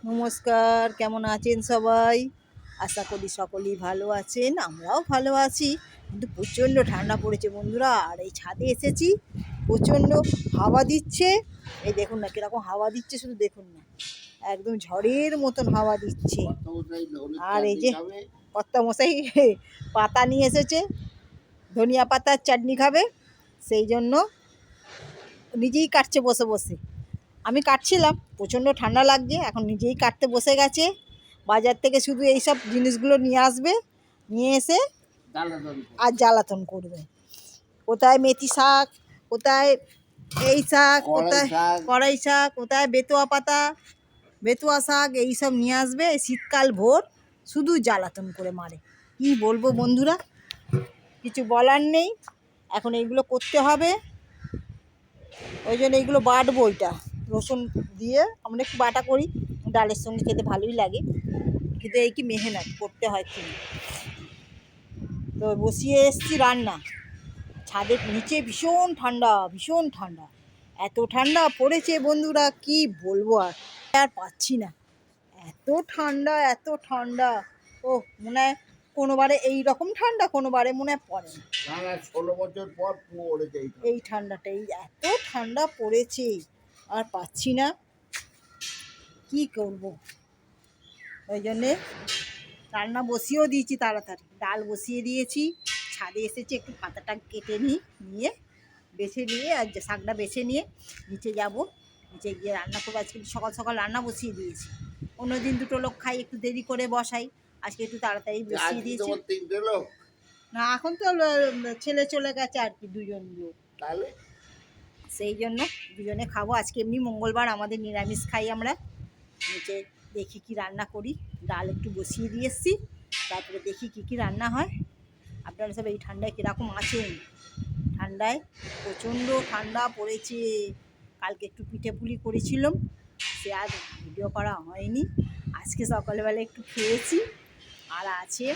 নমস্কার, কেমন আছেন সবাই? আশা করি সকলেই ভালো আছেন, আমরাও ভালো আছি। কিন্তু প্রচণ্ড ঠান্ডা পড়েছে বন্ধুরা। আর এই ছাদে এসেছি, প্রচণ্ড হাওয়া দিচ্ছে। এই দেখুন না কীরকম হাওয়া দিচ্ছে, শুধু দেখুন না, একদম ঝড়ের মতন হাওয়া দিচ্ছে। আর এই যে কর্তামশাই পাতা নিয়ে এসেছে, ধনিয়া পাতার চাটনি খাবে, সেই জন্য নিজেই কাটছে বসে বসে। আমি কাটছিলাম, প্রচণ্ড ঠান্ডা লাগছে, এখন নিজেই কাটতে বসে গেছে। বাজার থেকে শুধু এই সব জিনিসগুলো নিয়ে আসবে, নিয়ে এসে আর জ্বালাতন করবে। কোথায় মেথি শাক, কোথায় এই শাক, কোথায় কড়াই শাক, কোথায় বেতুয়া পাতা, বেতুয়া শাক, এইসব নিয়ে আসবে। শীতকাল ভোর শুধু জ্বালাতন করে মারে। কি বলবো বন্ধুরা, কিছু বলার নেই। এখন এইগুলো করতে হবে, ওই জন্য এইগুলো বাটবো। ওইটা রসুন দিয়ে আমরা একটু বাটা করি, ডালের সঙ্গে খেতে ভালোই লাগে, কিন্তু এই কি মেহনত করতে হয় খুব। তো বসিয়ে এসছি রান্না। ছাদের নিচে ভীষণ ঠান্ডা, ভীষণ ঠান্ডা, এত ঠান্ডা পড়েছে বন্ধুরা, কি বলবো। আর পাচ্ছি না, এত ঠান্ডা, এত ঠান্ডা। ও মনে হয় কোনোবারে এই রকম ঠান্ডা, কোনোবারে মনে হয় পড়ে না। 16 বছর পর পড়েছে এই ঠান্ডাটা, এই এত ঠান্ডা পড়েছে, আর পাচ্ছি না, কি করব। ওই জন্যে রান্না বসিয়েও দিয়েছি তাড়াতাড়ি, ডাল বসিয়ে দিয়েছি। ছাদে এসেছি, একটু পাতাটা কেটে নিয়ে বেছে নিয়ে, আর শাকটা বেছে নিয়ে নিচে যাব। নিচে গিয়ে রান্না করবো। আজকে সকাল সকাল রান্না বসিয়ে দিয়েছি। অন্যদিন দুটো লোক খাই, একটু দেরি করে বসাই, আজকে একটু তাড়াতাড়ি বসিয়ে দিয়েছি। না, এখন তো ছেলে চলে গেছে আর কি, দুজন লোক, সেই জন্য দুজনে খাবো। আজকে এমনি মঙ্গলবার, আমাদের নিরামিষ খাই আমরা। নিচে দেখি কি রান্না করি, ডাল একটু বসিয়ে দিয়ে এসছি, তারপরে দেখি কি রান্না হয়। আপনারা সব এই ঠান্ডায় কীরকম আছেন? ঠান্ডায় প্রচণ্ড ঠান্ডা পড়েছে। কালকে একটু পিঠে পুলি করেছিলাম, সে আর ভিডিও করা হয়নি। আজকে সকালবেলা একটু খেয়েছি, আর আছে,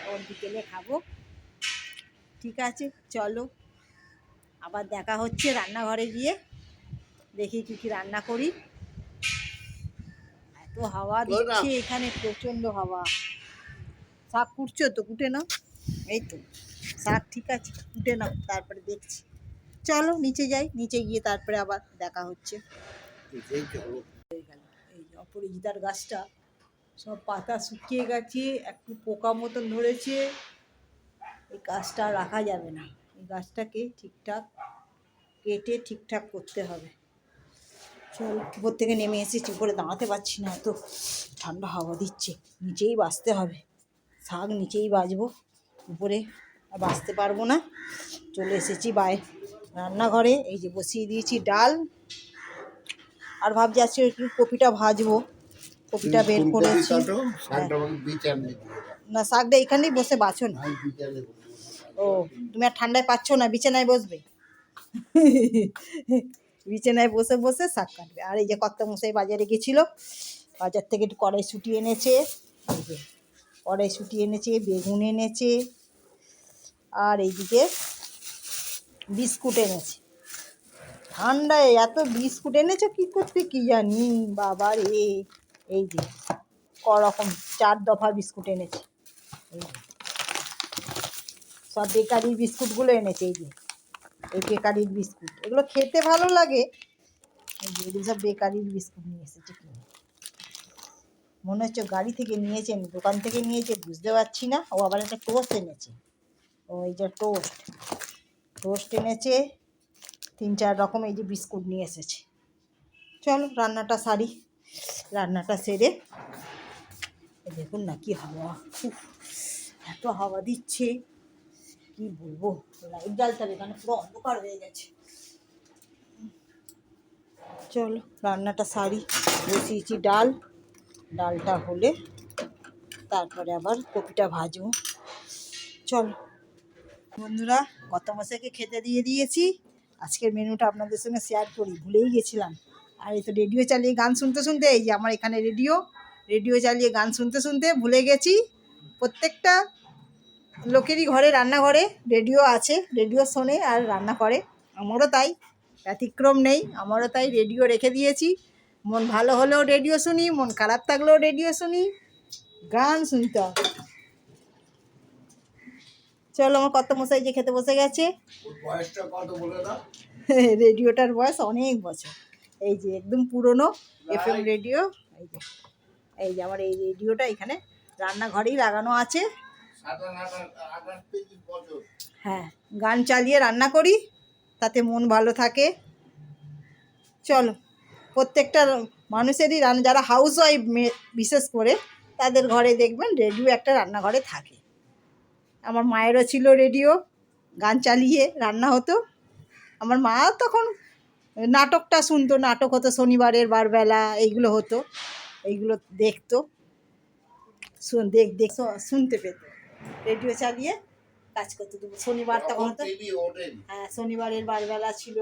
ওর বিকেলে খাবো। ঠিক আছে, চলো আবার দেখা হচ্ছে রান্নাঘরে গিয়ে, দেখি কি রান্না করি। এত হাওয়া দিচ্ছে এখানে, প্রচণ্ড হাওয়া। শাক কুটছো তো, কুটে নাও। এই তো শাক, ঠিক আছে, কুটে নাও, তারপরে দেখছি। চলো নিচে যাই, নিচে গিয়ে তারপরে আবার দেখা হচ্ছে। এই যে অপরাজিতার গাছটা সব পাতা শুকিয়ে গেছে, একটু পোকা মতন ধরেছে। এই গাছটা রাখা যাবে না, এই গাছটাকে ঠিকঠাক কেটে ঠিকঠাক করতে হবে। চল, উপর থেকে নেমে এসেছি, উপরে দাঁড়াতে পারছি না, এত ঠান্ডা হাওয়া দিচ্ছে। নিচেই বাঁচতে হবে, শাক নিচেই বাঁচবো, উপরে আর বাঁচতে পারবো না। চলে এসেছি রান্নাঘরে। এই যে বসিয়ে দিয়েছি ডাল, আর ভাবছি আজকে একটু কপিটা ভাজবো। কপিটা বের করেছি। না, শাকটা এখানেই বসে বাছো না। ও, তুমি আর ঠান্ডায় পাচ্ছ না, বিছানায় বসবে, বিছানায় বসে বসে শাক কাটবে। আর এই যে কর্তামশাই বাজারে গেছিলো, বাজার থেকে একটু কড়াইশুঁটি এনেছে, এই যে কড়াইশুঁটি এনেছে, বেগুন এনেছে, আর এইদিকে বিস্কুট এনেছে। ঠান্ডায় এত বিস্কুট এনেছে কি করতে কি জানি, বাবা রে। এই যে করকম 4 দফা বিস্কুট এনেছে, এই সব বেকারির বিস্কুটগুলো এনেছে। এই যে এই বেকারির বিস্কুট, এগুলো খেতে ভালো লাগে। এই যে এগুলো সব বেকারির বিস্কুট নিয়ে এসেছে কিনে, মনে হচ্ছে গাড়ি থেকে নিয়েছেন, দোকান থেকে নিয়েছে, বুঝতে পারছি না। ও আবার একটা টোস্ট এনেছে, ও এই যে টোস্ট এনেছে, 3-4 রকম এই যে বিস্কুট নিয়ে এসেছে। চলো রান্নাটা সারি, রান্নাটা সেরে। দেখুন না কি হাওয়া, এত হাওয়া দিচ্ছে, কি বলবো। লাইট জ্বালতে হবে, এখানে পুরো অন্ধকার হয়ে গেছে। চলো রান্নাটা সারি, বসিয়েছি ডালটা হলে তারপরে আবার কপিটা ভাজবো। চলো বন্ধুরা, কর্তামশাইকে খেতে দিয়ে দিয়েছি। আজকের মেনুটা আপনাদের সঙ্গে শেয়ার করি, ভুলেই গেছিলাম। আর এই তো রেডিও চালিয়ে গান শুনতে শুনতে, এই যে আমার এখানে রেডিও চালিয়ে গান শুনতে শুনতে ভুলে গেছি। প্রত্যেকটা লোকেরই ঘরে, রান্নাঘরে রেডিও আছে, রেডিও শোনে আর রান্না করে। আমারও তাই, ব্যতিক্রম নেই, আমারও তাই রেডিও রেখে দিয়েছি। মন ভালো হলেও রেডিও শুনি, মন খারাপ থাকলেও রেডিও শুনি, গান শুনতে হবে। চলো, আমার কত মশাই যে খেতে বসে গেছে। ওর বয়সটা কত বলে না? রেডিওটার বয়স অনেক বছর। এই যে একদম পুরনো এফএম রেডিও। এই যে আমার এই রেডিওটা এখানে রান্নাঘরেই লাগানো আছে। 28 বছর। হ্যাঁ, গান চালিয়ে রান্না করি, তাতে মন ভালো থাকে। চলো, প্রত্যেকটা মানুষেরই যারা হাউস ওয়াইফ বিশেষ করে তাদের ঘরে দেখবেন রেডিও একটা রান্নাঘরে থাকে। আমার মায়েরও ছিল রেডিও, গান চালিয়ে রান্না হতো। আমার মা তখন নাটকটা শুনতো, নাটক হতো শনিবারের বারবেলা, এইগুলো হতো, এইগুলো দেখতো, শুনতে পেত, রেডিও চালিয়ে কাজ করতে দেবো। শনিবার তখন হতো, টিভি ওঠেনি। হ্যাঁ শনিবারের বারবেলা ছিল।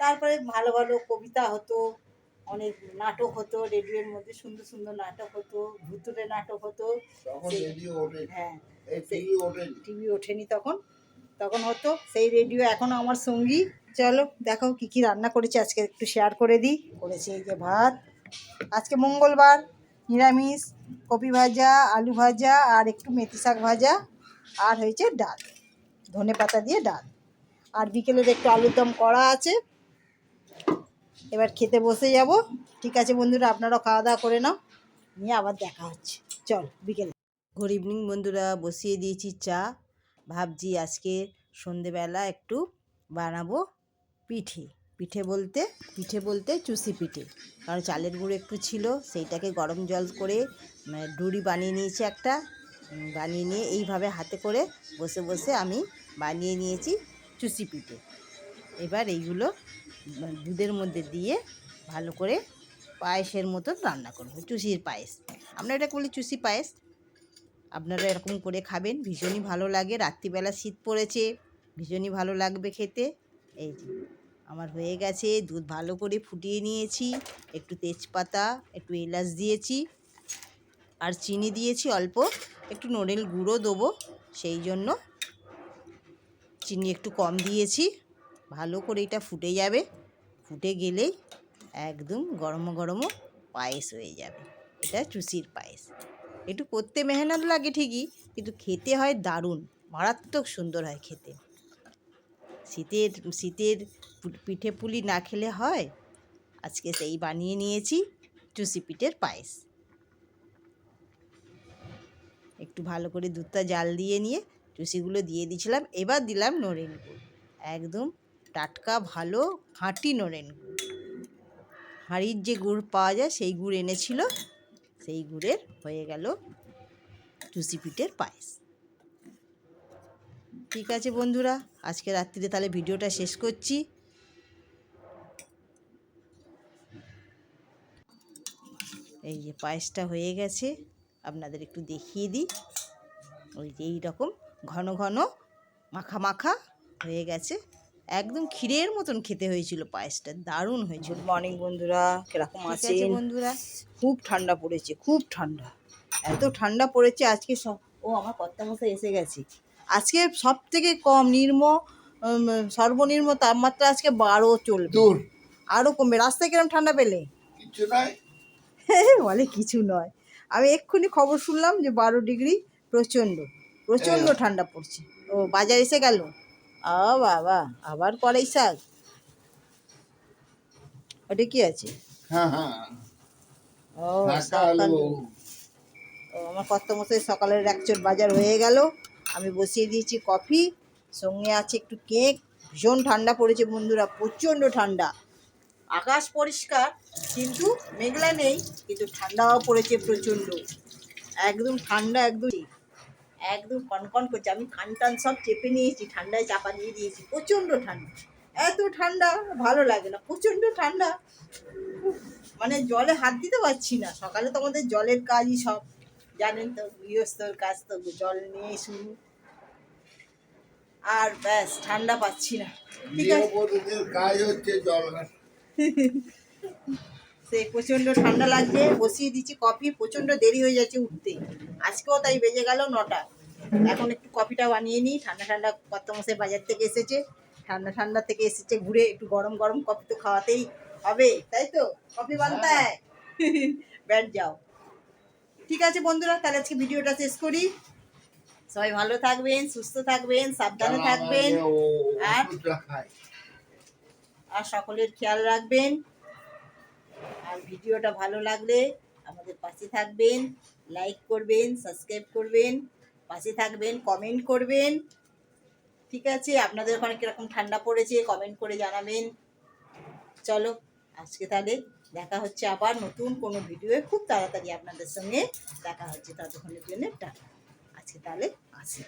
তারপরে ভালো ভালো কবিতা হতো, অনেক নাটক হতো রেডিওর মধ্যে, সুন্দর সুন্দর নাটক হতো, ভুতুড়ে নাটক হতো। তখন রেডিও ওঠেনি। হ্যাঁ, এই টিভি ওঠেনি। টিভি ওঠেনি তখন, তখন হতো সেই রেডিও এখনও আমার সঙ্গী। চলো দেখো কি কি রান্না করেছি আজকে একটু শেয়ার করে দিই। করেছি এই যে ভাত, আজকে মঙ্গলবার, নিরামিষ, কপি ভাজা, আলু ভাজা আর একটু মেথি শাক ভাজা, আর হয়েছে ডাল, ধনে পাতা দিয়ে ডাল। আর বিকেলের একটু আলুর দম করা আছে। এবার খেতে বসে যাব। ঠিক আছে বন্ধুরা, আপনারাও খাওয়া দাওয়া করে নাও, নিয়ে আবার দেখা হচ্ছে। চল বিকেলে। গুড ইভিনিং বন্ধুরা, বসিয়ে দিয়েছি চা। ভাবছি আজকে সন্ধেবেলা একটু বানাবো পিঠে। পিঠে বলতে চুষি পিঠে, কারণ চালের গুঁড়ো একটু ছিল, সেইটাকে গরম জল করে ডুরি বানিয়ে নিয়েছি একটা। বানিয়ে নিয়ে এইভাবে হাতে করে বসে বসে আমি বানিয়ে নিয়েছি চুষি পিঠে। এবার এইগুলো দুধের মধ্যে দিয়ে ভালো করে পায়েসের মতন রান্না করবো, চুষির পায়েস। আমরা এটাকে বলি চুষি পায়েস। আপনারা এরকম করে খাবেন, ভীষণই ভালো লাগে। রাত্রিবেলা শীত পড়েছে, ভীষণই ভালো লাগবে খেতে। এই যে আমার হয়ে গেছে, দুধ ভালো করে ফুটিয়ে নিয়েছি, একটু তেজপাতা, একটু এলাচ দিয়েছি, আর চিনি দিয়েছি অল্প, একটু নড়েল গুঁড়ো দেবো, সেই জন্য চিনি একটু কম দিয়েছি। ভালো করে এটা ফুটে যাবে, ফুটে গেলেই একদম গরম গরম পায়েস হয়ে যাবে। এটা চুষির পায়েস। একটু করতে মেহনত লাগে ঠিকই, কিন্তু খেতে হয় দারুণ, মারাত্মক সুন্দর হয় খেতে। শীতের পিঠে পুলি না খেলে হয়। আজকে সেই বানিয়ে নিয়েছি চুষি পিঠের পায়েস। একটু ভালো করে দুধটা জাল দিয়ে নিয়ে চুষিগুলো দিয়ে দিয়েছিলাম। এবার দিলাম নলেন গুড়, একদম টাটকা ভালো খাঁটি নলেন গুড়। হাঁড়ির যে গুড় পাওয়া যায় সেই গুড় এনেছিল, সেই গুড়ের হয়ে গেল চুষি পিঠের পায়েস। ঠিক আছে বন্ধুরা, আজকে রাত্রিরে তাহলে ভিডিওটা শেষ করছি। এই যে পায়েসটা হয়ে গেছে, আপনাদের একটু দেখিয়ে দিই। ওই যে এইরকম ঘন ঘন মাখা মাখা হয়ে গেছে, একদম ক্ষীরের মতন খেতে হয়েছিল পায়েসটা, দারুণ হয়েছিল। গুড মর্নিং বন্ধুরা, কিরকম আছেন বন্ধুরা? খুব ঠান্ডা পড়েছে, খুব ঠান্ডা, এত ঠান্ডা পড়েছে আজকে। ও আমার কর্তামশাই এসে গেছে। আজকে সব থেকে কম সর্বনিম্ন তাপমাত্রা আজকে 12 চলবে, আরও কমবে। রাস্তায় কিরম ঠান্ডা পেলে? কিছু নাই। বলে কিছু নয়, আমি এক্ষুনি খবর শুনলাম যে 12 ডিগ্রি, প্রচণ্ড প্রচণ্ড ঠান্ডা পড়ছে। ও বাজার এসে গেল। বাবা, আবার কলাই শাক, ওটা কি আছে? হ্যাঁ হ্যাঁ। ও আমার কর্তামশাই সকালের একচোট বাজার হয়ে গেল। আমি বসিয়ে দিয়েছি কফি, সঙ্গে আছে একটু কেক। ভীষণ ঠান্ডা পড়েছে বন্ধুরা, প্রচণ্ড ঠান্ডা। আকাশ পরিষ্কার কিন্তু মেঘলা নেই, কিন্তু ঠান্ডাও পড়েছে প্রচণ্ড, একদম ঠান্ডা, একদম একদম কনকন করছে। আমি কান টান সব চেপে নিয়েছি, ঠান্ডায় চাপা দিয়ে দিয়েছি, প্রচণ্ড ঠান্ডা। এত ঠান্ডা ভালো লাগে না, প্রচণ্ড ঠান্ডা, মানে জলে হাত দিতে পারছি না। সকালে তো আমাদের জলের কাজই সব, জানেন তো, গৃহস্থর কাজ তো জল নিয়ে শুরু, আর ব্যাস ঠান্ডা পাচ্ছি না। ঠিক আছে, কাজ হচ্ছে জল। সেই প্রচণ্ড ঠান্ডা লাগছে, বসিয়ে দিচ্ছি কফি। প্রচণ্ড দেরি হয়ে যাচ্ছে উঠতে, আজকেও তাই বেজে গেল 9টা। এখন একটু কফিটা বানিয়ে নিই, ঠান্ডা ঠান্ডা। কর্তামশাই বাজার থেকে এসেছে, ঠান্ডা ঠান্ডা থেকে এসেছে ঘুরে, একটু গরম গরম কফি তো খাওয়াতেই হবে, তাই তো? কফি বানতে হ্যায় ব্যাট যাও। ঠিক আছে বন্ধুরা, তাহলে আজকে ভিডিওটা শেষ করি। সবাই ভালো থাকবেন, সুস্থ থাকবেন, সাবধানে থাকবেন, আর ওষুধটা খাই। আর সকলের খেয়াল রাখবেন। আর ভিডিওটা ভালো লাগলে আমাদের পাশে থাকবেন, লাইক করবেন, সাবস্ক্রাইব করবেন, পাশে থাকবেন, কমেন্ট করবেন। ঠিক আছে, আপনাদের ওখানে কিরকম ঠান্ডা পড়েছে কমেন্ট করে জানাবেন। চলো আজকে তাহলে দেখা হচ্ছে আবার নতুন কোনো ভিডিওয়ে, খুব তাড়াতাড়ি আপনাদের সঙ্গে দেখা হচ্ছে। ততক্ষণের জন্য টাটা। আজকে তাহলে আসি।